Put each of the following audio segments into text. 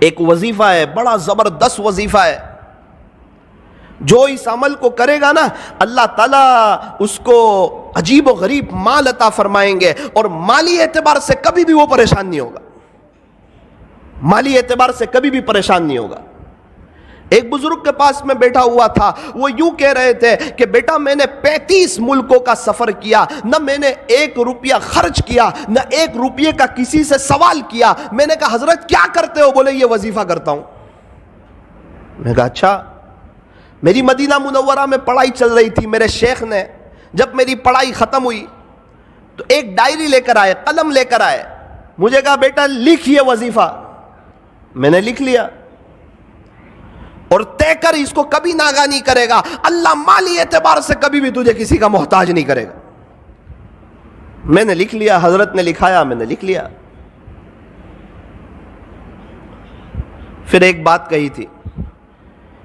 ایک وظیفہ ہے، بڑا زبردست وظیفہ ہے، جو اس عمل کو کرے گا نا اللہ تعالیٰ اس کو عجیب و غریب مال عطا فرمائیں گے، اور مالی اعتبار سے کبھی بھی وہ پریشان نہیں ہوگا، مالی اعتبار سے کبھی بھی پریشان نہیں ہوگا۔ ایک بزرگ کے پاس میں بیٹھا ہوا تھا، وہ یوں کہہ رہے تھے کہ بیٹا میں نے 35 ملکوں کا سفر کیا، نہ میں نے 1 روپیہ خرچ کیا، نہ 1 روپیے کا کسی سے سوال کیا۔ میں نے کہا حضرت کیا کرتے ہو؟ بولے یہ وظیفہ کرتا ہوں۔ میں نے کہا اچھا۔ میری مدینہ منورہ میں پڑھائی چل رہی تھی، میرے شیخ نے جب میری پڑھائی ختم ہوئی تو ایک ڈائری لے کر آئے، قلم لے کر آئے، مجھے کہا بیٹا لکھ یہ وظیفہ۔ میں نے لکھ لیا، اور طے کر اس کو کبھی ناغہ نہیں کرے گا، اللہ مالی اعتبار سے کبھی بھی تجھے کسی کا محتاج نہیں کرے گا۔ میں نے لکھ لیا، حضرت نے لکھایا، میں نے لکھ لیا۔ پھر ایک بات کہی تھی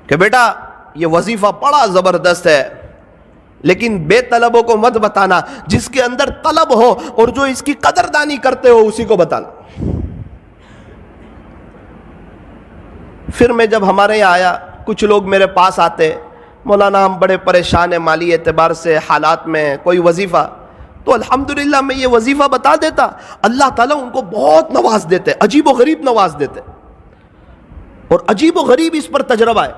کہ بیٹا یہ وظیفہ بڑا زبردست ہے، لیکن بے طلبوں کو مت بتانا، جس کے اندر طلب ہو اور جو اس کی قدردانی کرتے ہو اسی کو بتانا۔ پھر میں جب ہمارے یہاں آیا، کچھ لوگ میرے پاس آتے، مولانا ہم بڑے پریشان ہیں مالی اعتبار سے، حالات میں کوئی وظیفہ، تو الحمدللہ میں یہ وظیفہ بتا دیتا، اللہ تعالیٰ ان کو بہت نواز دیتے، عجیب و غریب نواز دیتے، اور عجیب و غریب اس پر تجربہ ہے۔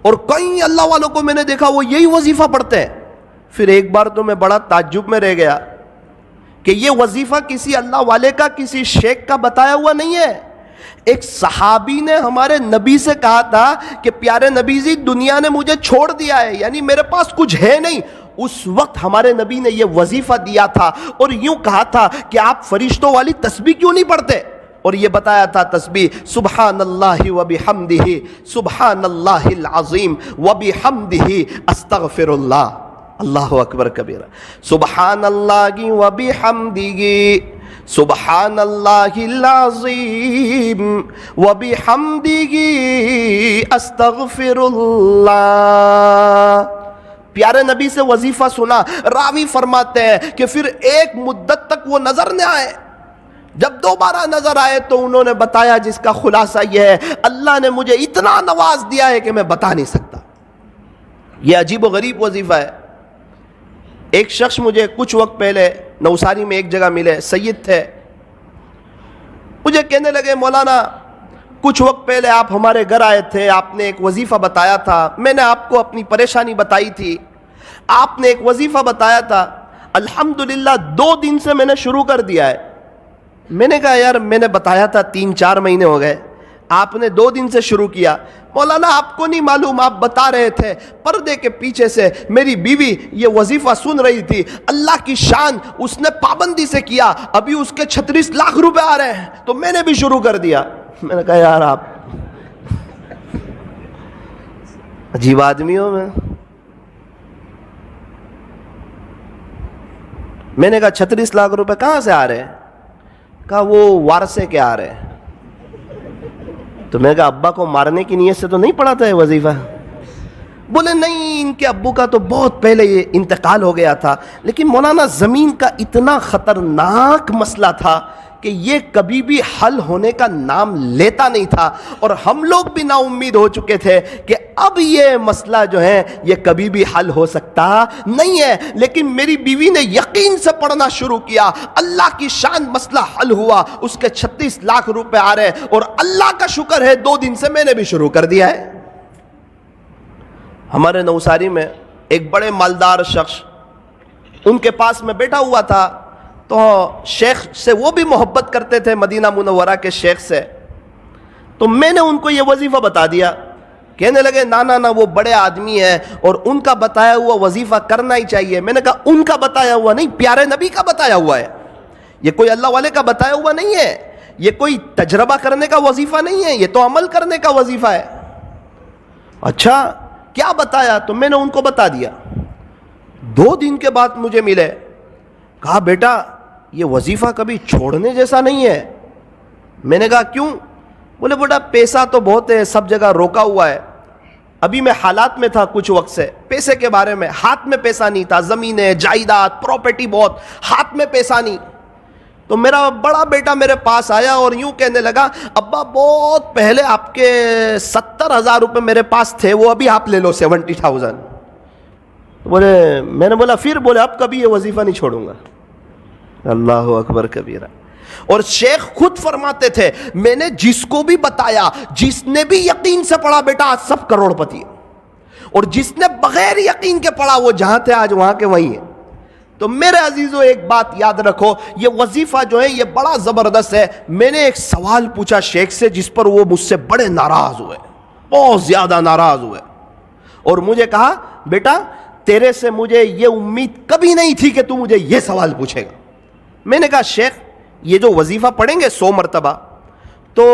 اور کئی اللہ والوں کو میں نے دیکھا وہ یہی وظیفہ پڑھتے ہیں۔ پھر ایک بار تو میں بڑا تعجب میں رہ گیا کہ یہ وظیفہ کسی اللہ والے کا، کسی شیخ کا بتایا ہوا نہیں ہے۔ ایک صحابی نے ہمارے نبی سے کہا تھا کہ پیارے نبی جی دنیا نے مجھے چھوڑ دیا ہے، یعنی میرے پاس کچھ ہے نہیں۔ اس وقت ہمارے نبی نے یہ وظیفہ دیا تھا اور یوں کہا تھا کہ آپ فرشتوں والی تسبیح کیوں نہیں پڑھتے؟ اور یہ بتایا تھا تسبیح سبحان اللہ و بحمدہ، سبحان اللہ العظیم و بحمدہ استغفر اللہ، اللہ اکبر کبیرہ، سبحان اللہ و بحمدہ، سبحان اللہ العظیم و بحمدہ استغفر اللہ۔ پیارے نبی سے وظیفہ سنا، راوی فرماتے ہیں کہ پھر ایک مدت تک وہ نظر نہ آئے، جب دوبارہ نظر آئے تو انہوں نے بتایا، جس کا خلاصہ یہ ہے اللہ نے مجھے اتنا نواز دیا ہے کہ میں بتا نہیں سکتا۔ یہ عجیب و غریب وظیفہ ہے۔ ایک شخص مجھے کچھ وقت پہلے نوساری میں ایک جگہ ملے، سید تھے، مجھے کہنے لگے مولانا کچھ وقت پہلے آپ ہمارے گھر آئے تھے، آپ نے ایک وظیفہ بتایا تھا، میں نے آپ کو اپنی پریشانی بتائی تھی، آپ نے ایک وظیفہ بتایا تھا، الحمدللہ 2 دن سے میں نے شروع کر دیا ہے۔ میں نے کہا یار میں نے بتایا تھا 3-4 مہینے ہو گئے، آپ نے 2 دن سے شروع کیا۔ مولانا آپ کو نہیں معلوم، آپ بتا رہے تھے، پردے کے پیچھے سے میری بیوی یہ وظیفہ سن رہی تھی، اللہ کی شان اس نے پابندی سے کیا، ابھی اس کے 36 لاکھ روپے آ رہے ہیں، تو میں نے بھی شروع کر دیا۔ میں نے کہا یار آپ عجیب آدمی ہو۔ میں نے کہا 36 لاکھ روپے کہاں سے آ رہے ہیں؟ کہا وہ وارثے کے آ رہے ہیں۔ تو میں نے کہا ابا کو مارنے کی نیت سے تو نہیں پڑھا تھا یہ وظیفہ؟ بولے نہیں، ان کے ابو کا تو بہت پہلے یہ انتقال ہو گیا تھا، لیکن مولانا زمین کا اتنا خطرناک مسئلہ تھا کہ یہ کبھی بھی حل ہونے کا نام لیتا نہیں تھا، اور ہم لوگ بھی نا امید ہو چکے تھے کہ اب یہ مسئلہ جو ہے یہ کبھی بھی حل ہو سکتا نہیں ہے، لیکن میری بیوی نے یقین سے پڑھنا شروع کیا، اللہ کی شان مسئلہ حل ہوا، اس کے 36 لاکھ روپے آ رہے، اور اللہ کا شکر ہے 2 دن سے میں نے بھی شروع کر دیا ہے۔ ہمارے نوساری میں ایک بڑے مالدار شخص، ان کے پاس میں بیٹھا ہوا تھا، تو شیخ سے وہ بھی محبت کرتے تھے، مدینہ منورہ کے شیخ سے، تو میں نے ان کو یہ وظیفہ بتا دیا۔ کہنے لگے نا وہ بڑے آدمی ہیں اور ان کا بتایا ہوا وظیفہ کرنا ہی چاہیے۔ میں نے کہا ان کا بتایا ہوا نہیں، پیارے نبی کا بتایا ہوا ہے، یہ کوئی اللہ والے کا بتایا ہوا نہیں ہے، یہ کوئی تجربہ کرنے کا وظیفہ نہیں ہے، یہ تو عمل کرنے کا وظیفہ ہے۔ اچھا کیا بتایا؟ تو میں نے ان کو بتا دیا۔ 2 دن کے بعد مجھے ملے، کہا بیٹا یہ وظیفہ کبھی چھوڑنے جیسا نہیں ہے۔ میں نے کہا کیوں؟ بولے بیٹا پیسہ تو بہت ہے، سب جگہ روکا ہوا ہے، ابھی میں حالات میں تھا کچھ وقت سے، پیسے کے بارے میں ہاتھ میں پیسہ نہیں تھا، زمینیں جائیداد پراپرٹی بہت، ہاتھ میں پیسہ نہیں، تو میرا بڑا بیٹا میرے پاس آیا اور یوں کہنے لگا ابا بہت پہلے آپ کے 70,000 روپے میرے پاس تھے، وہ ابھی آپ لے لو 70,000۔ بولے، میں نے بولا پھر؟ بولے اب کبھی یہ وظیفہ نہیں چھوڑوں گا۔ اللہ اکبر کبیرہ۔ اور شیخ خود فرماتے تھے میں نے جس کو بھی بتایا، جس نے بھی یقین سے پڑھا بیٹا آج سب کروڑ پتی ہے، اور جس نے بغیر یقین کے پڑھا وہ جہاں تھے آج وہاں کے وہیں ہیں۔ تو میرے عزیزو ایک بات یاد رکھو، یہ وظیفہ جو ہے یہ بڑا زبردست ہے۔ میں نے ایک سوال پوچھا شیخ سے جس پر وہ مجھ سے بڑے ناراض ہوئے، بہت زیادہ ناراض ہوئے، اور مجھے کہا بیٹا تیرے سے مجھے یہ امید کبھی نہیں تھی کہ تو مجھے یہ سوال پوچھے گا۔ میں نے کہا شیخ یہ جو وظیفہ پڑھیں گے 100 مرتبہ تو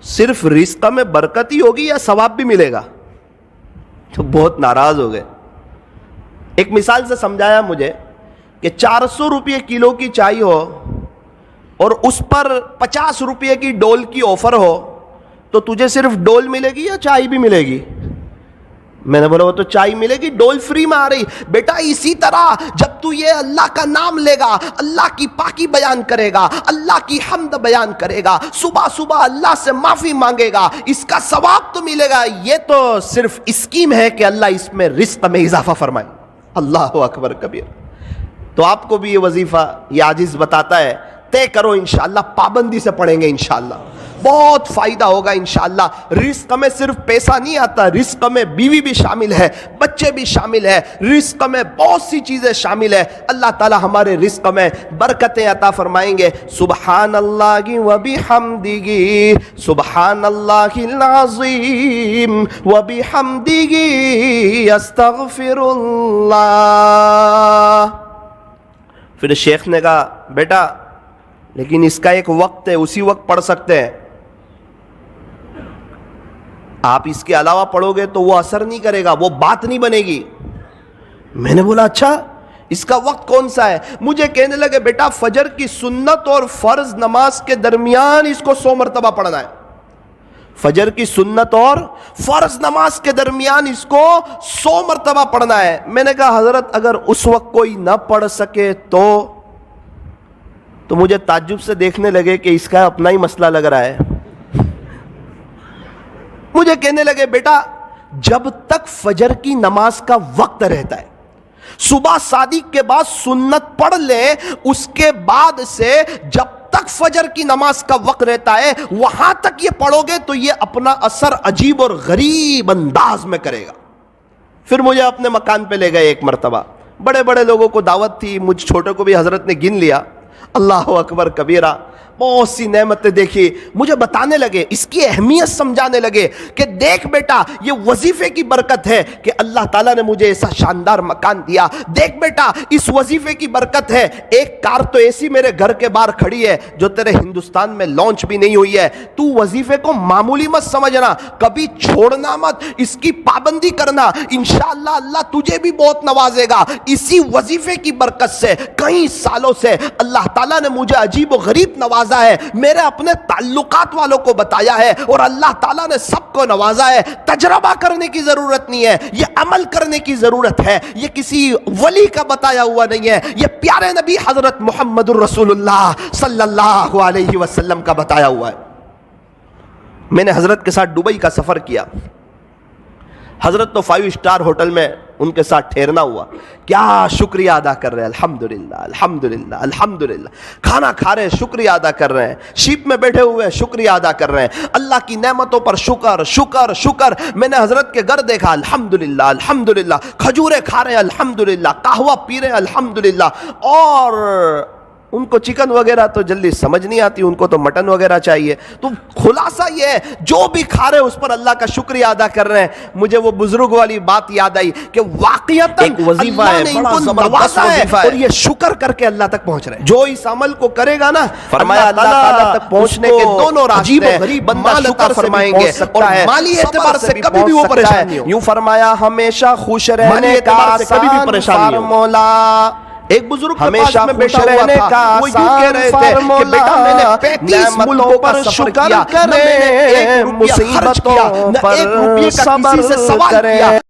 صرف رزق میں برکت ہی ہوگی یا ثواب بھی ملے گا؟ تو بہت ناراض ہو گئے۔ ایک مثال سے سمجھایا مجھے کہ 400 روپے کلو کی چائے ہو اور اس پر 50 روپے کی ڈول کی آفر ہو تو تجھے صرف ڈول ملے گی یا چائے بھی ملے گی؟ میں نے بولا وہ تو چائے ملے گی، ڈول فری میں آ رہی۔ بیٹا اسی طرح جب تو یہ اللہ کا نام لے گا، اللہ کی پاکی بیان کرے گا، اللہ کی حمد بیان کرے گا، صبح صبح اللہ سے معافی مانگے گا، اس کا ثواب تو ملے گا۔ یہ تو صرف اسکیم ہے کہ اللہ اس میں رزق میں اضافہ فرمائے۔ اللہ اکبر کبیر۔ تو آپ کو بھی یہ وظیفہ یہ عاجز بتاتا ہے، طے کرو انشاءاللہ، پابندی سے پڑھیں گے انشاءاللہ، بہت فائدہ ہوگا انشاءاللہ۔ رزق میں صرف پیسہ نہیں آتا، رزق میں بیوی بھی شامل ہے، بچے بھی شامل ہے، رزق میں بہت سی چیزیں شامل ہے۔ اللہ تعالی ہمارے رزق میں برکتیں عطا فرمائیں گے۔ سبحان اللہ و بحمدہ، سبحان اللہ العظیم و بحمدہ، استغفر اللہ۔ پھر شیخ نے کہا بیٹا لیکن اس کا ایک وقت ہے، اسی وقت پڑھ سکتے ہیں، آپ اس کے علاوہ پڑھو گے تو وہ اثر نہیں کرے گا، وہ بات نہیں بنے گی۔ میں نے بولا اچھا اس کا وقت کون سا ہے؟ مجھے کہنے لگے بیٹا فجر کی سنت اور فرض نماز کے درمیان اس کو 100 مرتبہ پڑھنا ہے۔ فجر کی سنت اور فرض نماز کے درمیان اس کو 100 مرتبہ پڑھنا ہے۔ میں نے کہا حضرت اگر اس وقت کوئی نہ پڑھ سکے تو مجھے تعجب سے دیکھنے لگے کہ اس کا اپنا ہی مسئلہ لگ رہا ہے۔ مجھے کہنے لگے بیٹا جب تک فجر کی نماز کا وقت رہتا ہے، صبح صادق کے بعد سنت پڑھ لے، اس کے بعد سے جب تک فجر کی نماز کا وقت رہتا ہے وہاں تک یہ پڑھو گے تو یہ اپنا اثر عجیب اور غریب انداز میں کرے گا۔ پھر مجھے اپنے مکان پہ لے گئے ایک مرتبہ، بڑے بڑے لوگوں کو دعوت تھی، مجھ چھوٹے کو بھی حضرت نے گن لیا۔ اللہ اکبر کبیرہ، بہت سی نعمتیں دیکھی، مجھے بتانے لگے، اس کی اہمیت سمجھانے لگے کہ دیکھ بیٹا یہ وظیفے کی برکت ہے کہ اللہ تعالیٰ نے مجھے ایسا شاندار مکان دیا، دیکھ بیٹا اس وظیفے کی برکت ہے، ایک کار تو ایسی میرے گھر کے باہر کھڑی ہے جو تیرے ہندوستان میں لانچ بھی نہیں ہوئی ہے، تو وظیفے کو معمولی مت سمجھنا، کبھی چھوڑنا مت، اس کی پابندی کرنا، انشاءاللہ اللہ تجھے بھی بہت نوازے گا۔ اسی وظیفے کی برکت سے کئی سالوں سے اللہ تعالیٰ نے مجھے عجیب و غریب نوازا ہے، میرے اپنے تعلقات والوں کو بتایا ہے، اور اللہ تعالیٰ نے سب کو نوازا ہے۔ تجربہ کرنے کی ضرورت نہیں ہے، یہ عمل کرنے کی ضرورت ہے، یہ کسی ولی کا بتایا ہوا نہیں ہے، یہ پیارے نبی حضرت محمد الرسول اللہ صلی اللہ علیہ وسلم کا بتایا ہوا ہے۔ میں نے حضرت کے ساتھ دبئی کا سفر کیا، حضرت تو 5 اسٹار ہوٹل میں ان کے ساتھ ٹھہرنا ہوا، کیا شکریہ ادا کر رہے ہیں، الحمدللہ الحمدللہ الحمدللہ، کھانا کھا رہے ہیں شکریہ ادا کر رہے ہیں، شیپ میں بیٹھے ہوئے ہیں شکریہ ادا کر رہے ہیں، اللہ کی نعمتوں پر شکر شکر شکر۔ میں نے حضرت کے گھر دیکھا، الحمدللہ الحمدللہ، کھجورے کھا رہے ہیں الحمدللہ، قہوہ پی رہے ہیں الحمدللہ، اور ان کو چکن وغیرہ تو جلدی سمجھ نہیں آتی، ان کو تو مٹن وغیرہ چاہیے۔ تو خلاصہ یہ ہے جو بھی کھا رہے ہیں اس پر اللہ کا شکریہ ادا کر رہے ہیں۔ مجھے وہ بزرگ والی بات یاد آئی کہ واقعتاً ایک وظیفہ ہے، بڑا زبردست وظیفہ ہے، اور یہ شکر کر کے اللہ تک پہنچ رہے ہیں۔ جو اس عمل کو کرے گا نا، فرمایا اللہ تعالیٰ تک پہنچنے کے دونوں راستے ہیں، بندہ شکر فرمائیں گے اور مالی اعتبار سے کبھی بھی وہ پریشان نہیں ہو۔ یوں فرمایا ہمیشہ خوش رہنے کا آسان فارمولا۔ ایک بزرگ ہمیشہ خوش رہنے کا وہ یوں کہہ رہے تھے کہ بیٹا میں نے 35 ملکوں پر شکر کیا، نہ میں نے 1 روپیہ خرچ کیا، نہ 1 روپیے کا کسی سے سوال کیا۔